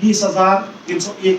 20,301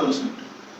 %,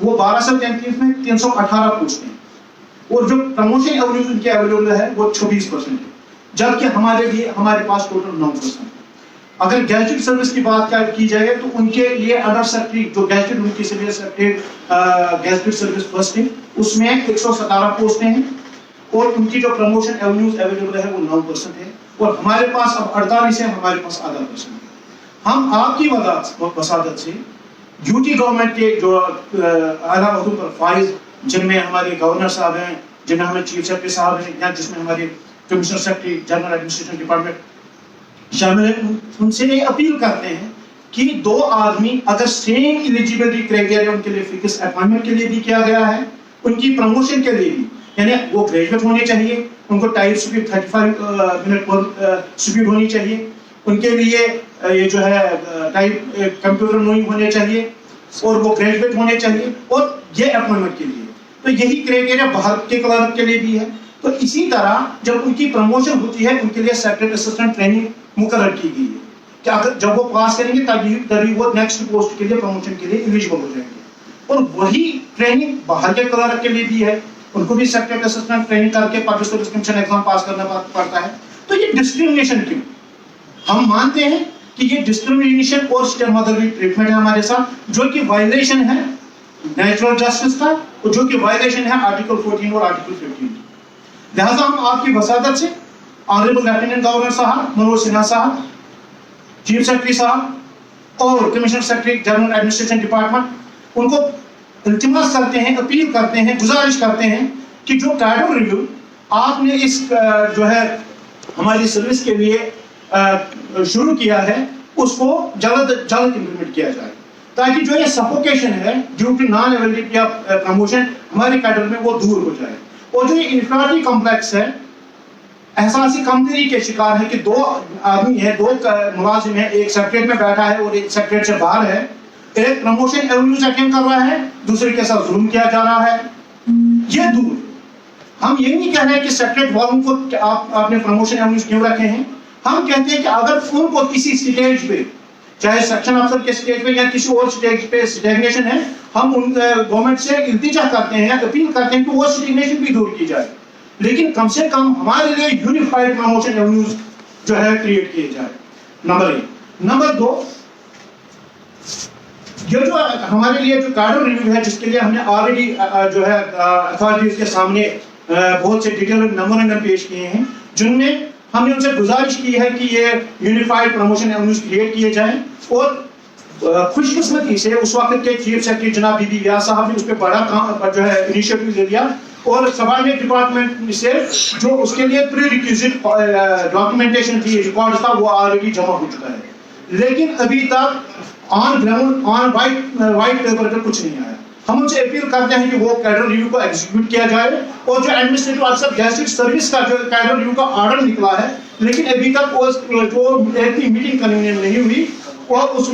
وہ 1233 میں 318 پوسٹیں ہیں، اور جو پروموشن ایونیوز ان کے اویلیبل ہے وہ 26% ہے، جبکہ ہمارے پاس ٹوٹل 9%۔ اگر گیزٹڈ سروس کی بات کی جائے تو ان کے لیے انڈر سیکرٹری جو گیزٹڈ ان کی گیزٹڈ سروس فرسٹ ہے، اس میں 117 پوسٹیں ہیں، اور ان کی جو پروموشن ایونیوز اویلیبل ہے وہ 9% ہے، اور ہمارے پاس اب 48 ہے، ہمارے پاس آدھا %۔ ہم آپ کی وساطت سے ڈیوٹی گورنمنٹ کے جو اعلیٰ عہدوں پر فائز، جن میں ہمارے گورنر صاحب ہیں، جن میں ہمارے چیف سیکرٹری صاحب ہیں، یا جس میں ہمارے commissioner secretary general administration department شامل ہیں، ان سے یہ اپیل کرتے ہیں کہ 2 آدمی اگر سیم ایلیجیبلٹی کرائٹیریا ان کے لیے فکس اپائنٹمنٹ کے لیے بھی کیا گیا ہے، ان کی پروموشن کے لیے بھی، یعنی وہ گریجویٹ ہونے چاہیے، ان کو ٹائپ اسپیڈ 35 منٹ پر اسپیڈ ہونی چاہیے، ان کے لیے یہ جو ہے ٹائپ کمپیوٹر نوئنگ ہونے چاہیے، اور وہ گریجویٹ ہونے چاہیے، اور یہ اپائنٹمنٹ کے لیے۔ تو یہی کرائٹیریا باہر کے کلرک کے لیے بھی ہے۔ تو اسی طرح جب ان کی پروموشن ہوتی ہے، ان کے لیے سیکرٹری اسسٹنٹ ٹریننگ مقرر کی گئی ہے کہ اگر جب وہ پاس کریں گے تبھی وہ نیکسٹ پوسٹ کے لیے پروموشن کے لیے ایلیجبل ہو جائیں گے۔ اور وہی ٹریننگ باہر کے کلرک کے لیے بھی ہے، ان کو بھی سیکرٹری اسسٹنٹ ٹریننگ کر کے public service commission exam pass کرنا پڑتا ہے۔ تو یہ ڈسکریمنیشن کیوں؟ ہم مانتے ہیں کہ یہ ڈسکریمنیشن اور اسٹیمدرلی ٹریٹمنٹ ہے ہمارے ساتھ، جو کہ وائلیشن ہے نیچرل جسٹس کا، اور جو کہ وائلیشن ہے آرٹیکل 14 اور آرٹیکل 15 کی۔ لہٰذا ہم آپ کی وساطت سے آنریبل لیفٹیننٹ گورنر صاحب منوج سنہا صاحب، چیف سیکرٹری صاحب اور commissioner secretary general administration department, ان کو التماس کرتے ہیں، اپیل کرتے ہیں، گزارش کرتے ہیں کہ جو کیڈر ریویو آپ نے اس جو ہے ہماری سروس کے لیے شروع کیا ہے، اس کو جلد امپلیمنٹ کیا جائے، تاکہ جو یہ سفوکیشن ہے due to non availability of promotion ہمارے کیڈر میں وہ دور ہو جائے۔ اور جو یہ انفرادی کمپلیکس ہے، احساسی کمتری کے شکار ہے کہ 2 آدمی ہیں، 2 ملازم ہیں، ایک سیکرٹریٹ میں بیٹھا ہے اور ایک سیکرٹریٹ سے باہر ہے، ایک پروموشن ایونیوز اٹینڈ کر رہا ہے، دوسرے کے ساتھ ظلم کیا جا رہا ہے، یہ دور۔ ہم یہ نہیں کہہ رہے کہ سیکرٹریٹ والوں کو آپ نے پروموشن ایونیوز کیوں رکھے ہیں، ہم کہتے ہیں کہ اگر ان کو کسی سٹیج پہ، چاہے سیکشن افسر کے سٹیج پہ یا کسی اور سٹیج پہ اسٹیگنیشن ہے، ہم ان گورنمنٹ سے التجا کرتے ہیں، اپیل کرتے ہیں کہ وہ اسٹیگنیشن بھی دور کی جائے، لیکن کم سے کم ہمارے لیے یونیفائڈ پروموشن ایونیوز جو ہے کریٹ کیے جائے۔ نمبر 1۔ نمبر 2، یہ جو ہمارے لیے جو کیڈر ریویو ہے، جس کے لیے ہم نے آلریڈی جو ہے اتھارٹیز کے سامنے بہت سے ڈیٹیل میمورنڈم پیش کیے ہیں، جن میں ہم نے ان سے گزارش کی ہے کہ یہ یونیفائڈ پروموشن ایونیوز کریٹ کیے جائیں، اور خوش قسمتی سے اس وقت کے چیف سیکرٹری جناب بی بی ویاس صاحب نے اس پہ بڑا جو ہے انیشیٹو لے لیا، اور سبارڈینیٹ ڈپارٹمنٹ سے جو اس کے لیے پری ریکویزٹ ڈاکیومنٹیشن تھی، ریکارڈ تھا، وہ آلریڈی جمع ہو چکا ہے، لیکن ابھی تک on ground on white paper پہ کچھ نہیں آیا۔ ہم ان سے اپیل کرتے ہیں کہ وہ کیڈر ریویو کو ایگزیکیوٹ کیا جائے، اور جو ایڈمنسٹریٹو افسر گیزٹڈ سروس کا جو کیڈر ریویو کا آرڈر نکلا ہے، لیکن ابھی تک جو ایک بھی میٹنگ کنوین نہیں ہوئی، اور اس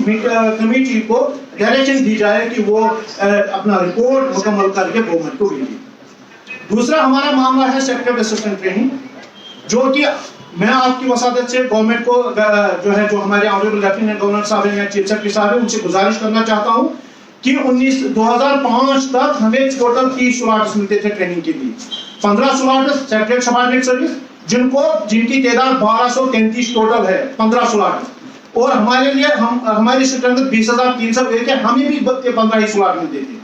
کمیٹی کو ڈائریکشن دی جائے کہ وہ اپنا رپورٹ مکمل کر کے گورنمنٹ کو بھیجے۔ دوسرا ہمارا معاملہ ہے سیکرٹری اسسٹنٹ ٹریننگ، جو کہ میں آپ کی وساطت سے گورنمنٹ کو جو ہے جو ہمارے آنریبل لیفٹیننٹ گورنر صاحب ہیں یا چیف سیکرٹری صاحب ہیں، ان سے گزارش کرنا چاہتا ہوں کہ 2005 تک ہمیں ٹوٹل 30 سلاٹس ملتے تھے ٹریننگ کے لیے، 15 سلاٹس سیکرٹریٹ سبارڈینیٹ سروس، جن کی تعداد 1233 ٹوٹل ہے، 15 سلاٹس، اور ہمارے لیے ہماری اسٹرینتھ 20,301 ہے، ہمیں بھی 15 ہی سلاٹ ملتے تھے۔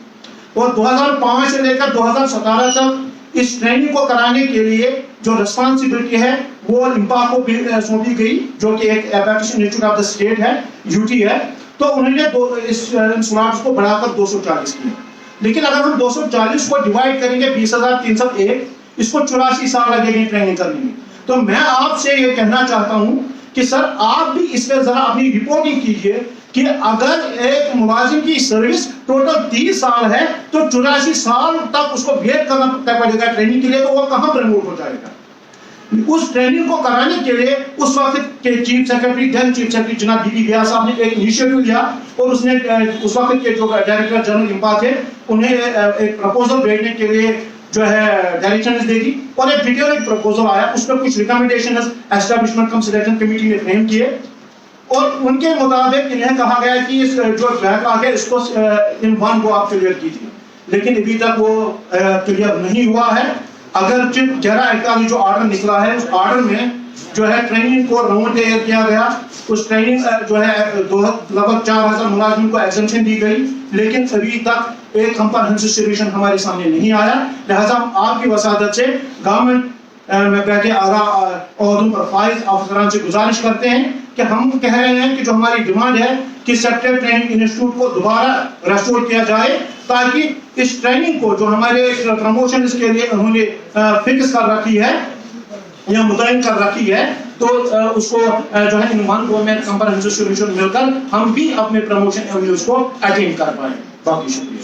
اور 2005 سے لے کر 2017 تک اس ٹریننگ کو کرانے کے لیے جو ریسپانسبلٹی ہے وہ امپا کو سونپی گئی، جو کہ ایک apex institute of the state ہے، یوٹی ہے، تو انہوں نے اس سلاٹس کو بڑھا کر 240 کیا۔ لیکن اگر ہم 240 کو ڈیوائڈ کریں گے 20,301، اس کو 84 سال لگے گی ٹریننگ کرنے میں۔ تو میں آپ سے یہ کہنا چاہتا ہوں کہ سر آپ بھی اس پہ ذرا اپنی رپورٹنگ کیجئے کہ اگر ایک ملازم کی سروس ٹوٹل 30 سال ہے تو 84 سال تک اس کو ویٹ کرنا پڑے گا ٹریننگ کے لیے، تو وہ کہاں پروموٹ ہو جائے گا؟ اس ٹریننگ کو کرانے کے لیے اس وقت کے چیف سیکرٹری جناب بی بی ویاس صاحب نے ایک انیشیٹو لیا، اور اس نے اس وقت کے جو ڈائریکٹر جنرل امپا تھے انہیں ایک پروپوزل بھیجنے کے لیے جو ہے ڈائریکشنز دے دی، اور ایک ڈیٹیل پروپوزل آیا، اس میں کچھ ریکمنڈیشنز اسٹیبلشمنٹ کم سلیکشن کمیٹی نے فریم کیے، اور ان کے مطابق انہیں کہا گیا کہ اس جو بیک آگے اس کو ان ون کو آپ کلیئر کیجیے۔ لیکن ابھی تک وہ کلیئر نہیں ہوا ہے. اگرچہ 11/41 جو آرڈر نکلا ہے اس آرڈر میں جو ہے ٹریننگ کو راؤنڈ کلیئر کیا گیا. اس ٹریننگ جو ہے لگ بھگ 4000 ملازمین کو ایگزمپشن دی گئی, لیکن ابھی تک ایک کمپریہنسو سولوشن ہمارے سامنے نہیں آیا. لہذا ہم آپ کی وسادت سے گورنمنٹ میں بیٹھے عہدوں پر فائز افسران سے گزارش کرتے ہیں کہ ہم کہہ رہے ہیں کہ جو ہماری ڈیمانڈ ہے کہ سیکٹر ٹریننگ انسٹیٹیوٹ کو دوبارہ ریسٹور کیا جائے, تاکہ اس ٹریننگ کو جو ہمارے پروموشن کے لیے انہوں نے فکس کر رکھی ہے یا متعین کر رکھی ہے, تو اس کو جو ہے in one government comprehensive solution مل کر ہم بھی اپنے پروموشن ایونیوز کو اٹینڈ کر پائیں. باقی شکریہ.